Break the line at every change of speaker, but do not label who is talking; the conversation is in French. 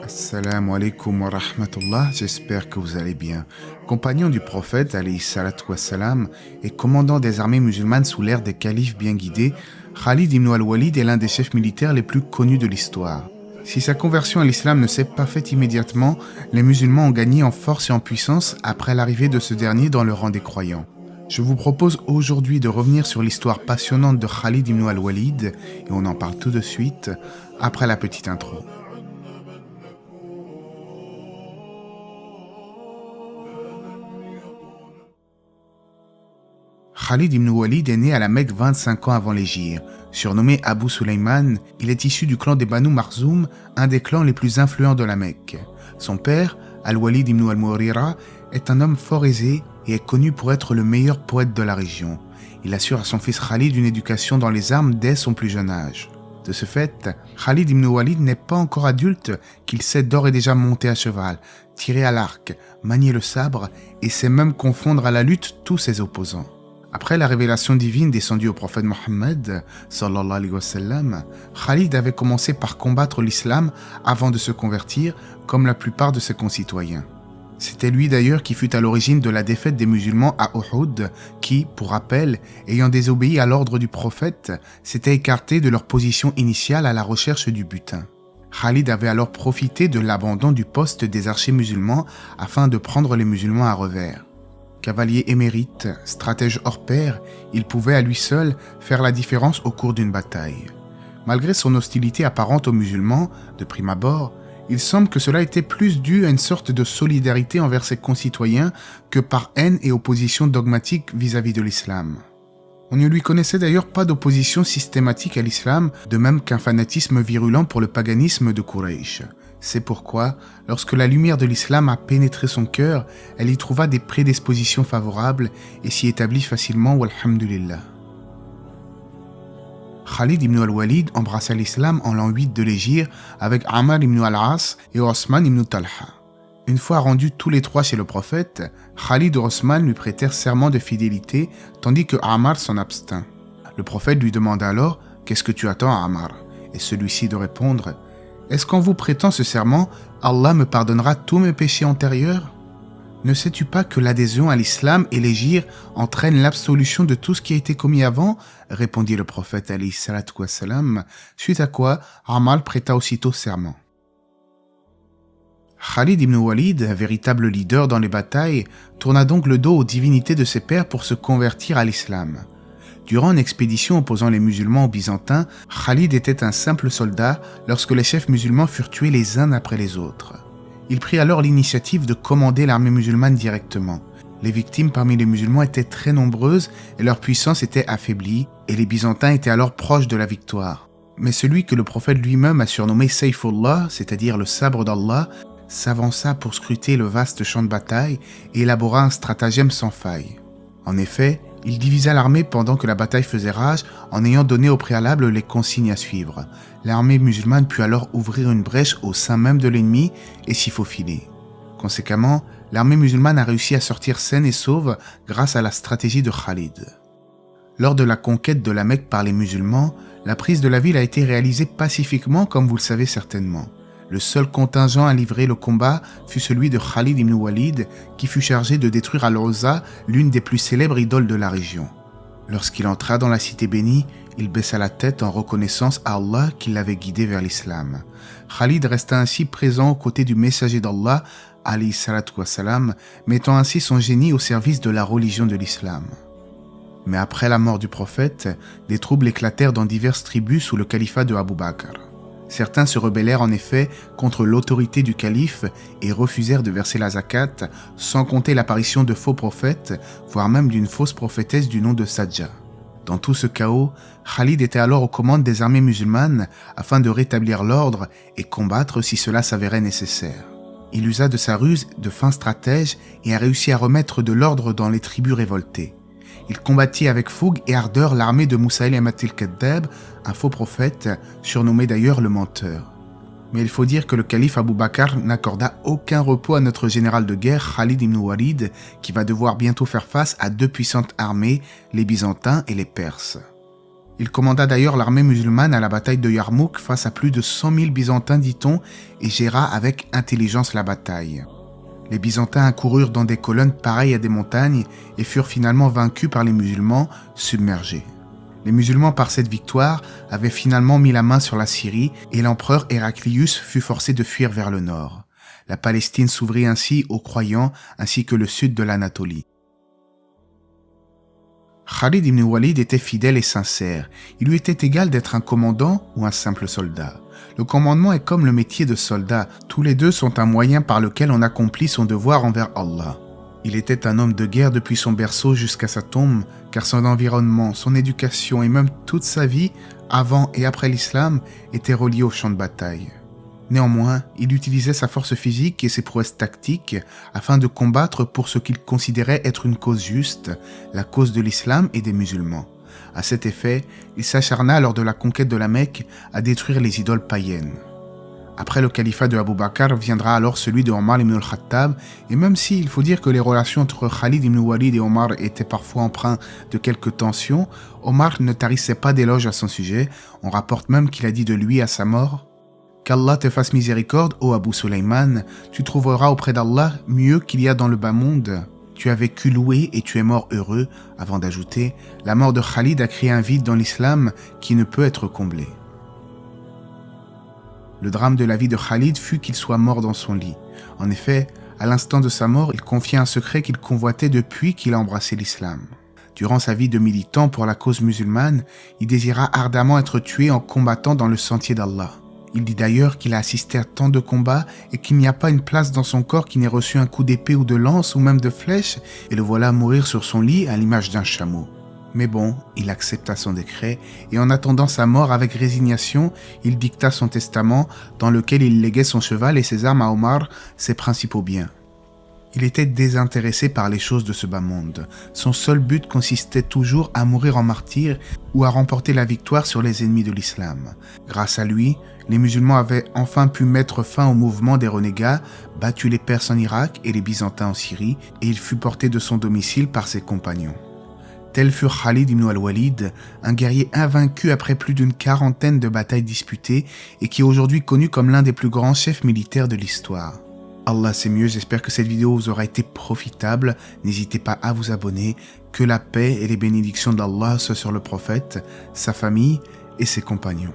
Assalamu alaikum wa rahmatullah, j'espère que vous allez bien. Compagnon du prophète, alayhi salatu wassalam, et commandant des armées musulmanes sous l'ère des califes bien guidés, Khalid ibn al-Walid est l'un des chefs militaires les plus connus de l'histoire. Si sa conversion à l'islam ne s'est pas faite immédiatement, les musulmans ont gagné en force et en puissance après l'arrivée de ce dernier dans le rang des croyants. Je vous propose aujourd'hui de revenir sur l'histoire passionnante de Khalid ibn al-Walid, et on en parle tout de suite, après la petite intro. Khalid ibn Walid est né à la Mecque 25 ans avant l'hégire. Surnommé Abu Sulaiman, il est issu du clan des Banu Makhzoum, un des clans les plus influents de la Mecque. Son père, Al-Walid ibn al-Mughira, est un homme fort aisé et est connu pour être le meilleur poète de la région. Il assure à son fils Khalid une éducation dans les armes dès son plus jeune âge. De ce fait, Khalid ibn Walid n'est pas encore adulte qu'il sait d'ores et déjà monter à cheval, tirer à l'arc, manier le sabre et sait même confondre à la lutte tous ses opposants. Après la révélation divine descendue au prophète Mohammed, sallallahu alayhi wa sallam, Khalid avait commencé par combattre l'islam avant de se convertir, comme la plupart de ses concitoyens. C'était lui d'ailleurs qui fut à l'origine de la défaite des musulmans à Uhud, qui, pour rappel, ayant désobéi à l'ordre du prophète, s'étaient écartés de leur position initiale à la recherche du butin. Khalid avait alors profité de l'abandon du poste des archers musulmans afin de prendre les musulmans à revers. Cavalier émérite, stratège hors pair, il pouvait à lui seul faire la différence au cours d'une bataille. Malgré son hostilité apparente aux musulmans, de prime abord, il semble que cela était plus dû à une sorte de solidarité envers ses concitoyens que par haine et opposition dogmatique vis-à-vis de l'islam. On ne lui connaissait d'ailleurs pas d'opposition systématique à l'islam, de même qu'un fanatisme virulent pour le paganisme de Quraysh. C'est pourquoi, lorsque la lumière de l'islam a pénétré son cœur, elle y trouva des prédispositions favorables et s'y établit facilement, walhamdulillah. Khalid ibn al-Walid embrassa l'islam en l'an 8 de l'hégire avec Ammar ibn al-As et Osman ibn Talha. Une fois rendus tous les trois chez le prophète, Khalid et Osman lui prêtèrent serment de fidélité, tandis que Ammar s'en abstint. Le prophète lui demanda alors « Qu'est-ce que tu attends, Ammar ?» Et celui-ci de répondre « Est-ce qu'en vous prêtant ce serment, Allah me pardonnera tous mes péchés antérieurs ? Ne sais-tu pas que l'adhésion à l'islam et l'hégire entraîne l'absolution de tout ce qui a été commis avant ?» répondit le prophète alayhi salatu wassalam, suite à quoi Ammar prêta aussitôt serment. Khalid ibn Walid, véritable leader dans les batailles, tourna donc le dos aux divinités de ses pères pour se convertir à l'islam. Durant une expédition opposant les musulmans aux byzantins, Khalid était un simple soldat lorsque les chefs musulmans furent tués les uns après les autres. Il prit alors l'initiative de commander l'armée musulmane directement. Les victimes parmi les musulmans étaient très nombreuses et leur puissance était affaiblie, et les byzantins étaient alors proches de la victoire. Mais celui que le prophète lui-même a surnommé Sayfullah, c'est-à-dire le sabre d'Allah, s'avança pour scruter le vaste champ de bataille et élabora un stratagème sans faille. En effet, il divisa l'armée pendant que la bataille faisait rage en ayant donné au préalable les consignes à suivre. L'armée musulmane put alors ouvrir une brèche au sein même de l'ennemi et s'y faufiler. Conséquemment, l'armée musulmane a réussi à sortir saine et sauve grâce à la stratégie de Khalid. Lors de la conquête de la Mecque par les musulmans, la prise de la ville a été réalisée pacifiquement comme vous le savez certainement. Le seul contingent à livrer le combat fut celui de Khalid ibn Walid, qui fut chargé de détruire Al-Uzza, l'une des plus célèbres idoles de la région. Lorsqu'il entra dans la cité bénie, il baissa la tête en reconnaissance à Allah qui l'avait guidé vers l'islam. Khalid resta ainsi présent aux côtés du messager d'Allah, alayhi salatu wassalam, mettant ainsi son génie au service de la religion de l'islam. Mais après la mort du prophète, des troubles éclatèrent dans diverses tribus sous le califat de Abu Bakr. Certains se rebellèrent en effet contre l'autorité du calife et refusèrent de verser la zakat, sans compter l'apparition de faux prophètes, voire même d'une fausse prophétesse du nom de Sadja. Dans tout ce chaos, Khalid était alors aux commandes des armées musulmanes afin de rétablir l'ordre et combattre si cela s'avérait nécessaire. Il usa de sa ruse de fin stratège et a réussi à remettre de l'ordre dans les tribus révoltées. Il combattit avec fougue et ardeur l'armée de Musaylima al-Kaddab, un faux prophète, surnommé d'ailleurs le menteur. Mais il faut dire que le calife Abu Bakr n'accorda aucun repos à notre général de guerre Khalid ibn Walid, qui va devoir bientôt faire face à deux puissantes armées, les Byzantins et les Perses. Il commanda d'ailleurs l'armée musulmane à la bataille de Yarmouk face à plus de 100 000 Byzantins, dit-on, et géra avec intelligence la bataille. Les Byzantins accoururent dans des colonnes pareilles à des montagnes et furent finalement vaincus par les musulmans, submergés. Les musulmans, par cette victoire, avaient finalement mis la main sur la Syrie et l'empereur Héraclius fut forcé de fuir vers le nord. La Palestine s'ouvrit ainsi aux croyants ainsi que le sud de l'Anatolie. Khalid ibn Walid était fidèle et sincère. Il lui était égal d'être un commandant ou un simple soldat. Le commandement est comme le métier de soldat. Tous les deux sont un moyen par lequel on accomplit son devoir envers Allah. Il était un homme de guerre depuis son berceau jusqu'à sa tombe, car son environnement, son éducation et même toute sa vie, avant et après l'islam, étaient reliés au champ de bataille. Néanmoins, il utilisait sa force physique et ses prouesses tactiques afin de combattre pour ce qu'il considérait être une cause juste, la cause de l'islam et des musulmans. À cet effet, il s'acharna lors de la conquête de la Mecque à détruire les idoles païennes. Après le califat de Abu Bakr viendra alors celui de Omar ibn al-Khattab, et même s'il faut dire que les relations entre Khalid ibn Walid et Omar étaient parfois empreintes de quelques tensions, Omar ne tarissait pas d'éloges à son sujet. On rapporte même qu'il a dit de lui à sa mort: « Qu'Allah te fasse miséricorde, ô Abu Sulaiman, tu trouveras auprès d'Allah mieux qu'il y a dans le bas monde. Tu as vécu loué et tu es mort heureux », avant d'ajouter: « La mort de Khalid a créé un vide dans l'islam qui ne peut être comblé. » Le drame de la vie de Khalid fut qu'il soit mort dans son lit. En effet, à l'instant de sa mort, il confia un secret qu'il convoitait depuis qu'il a embrassé l'islam. Durant sa vie de militant pour la cause musulmane, il désira ardemment être tué en combattant dans le sentier d'Allah. Il dit d'ailleurs qu'il a assisté à tant de combats et qu'il n'y a pas une place dans son corps qui n'ait reçu un coup d'épée ou de lance ou même de flèche, et le voilà mourir sur son lit à l'image d'un chameau. Mais bon, il accepta son décret, et en attendant sa mort avec résignation, il dicta son testament dans lequel il léguait son cheval et ses armes à Omar, ses principaux biens. Il était désintéressé par les choses de ce bas monde. Son seul but consistait toujours à mourir en martyr ou à remporter la victoire sur les ennemis de l'islam. Grâce à lui, les musulmans avaient enfin pu mettre fin au mouvement des renégats, battu les Perses en Irak et les Byzantins en Syrie, et il fut porté de son domicile par ses compagnons. Tel fut Khalid ibn al-Walid, un guerrier invaincu après plus d'une quarantaine de batailles disputées et qui est aujourd'hui connu comme l'un des plus grands chefs militaires de l'histoire. Allah sait mieux, j'espère que cette vidéo vous aura été profitable. N'hésitez pas à vous abonner. Que la paix et les bénédictions d'Allah soient sur le prophète, sa famille et ses compagnons.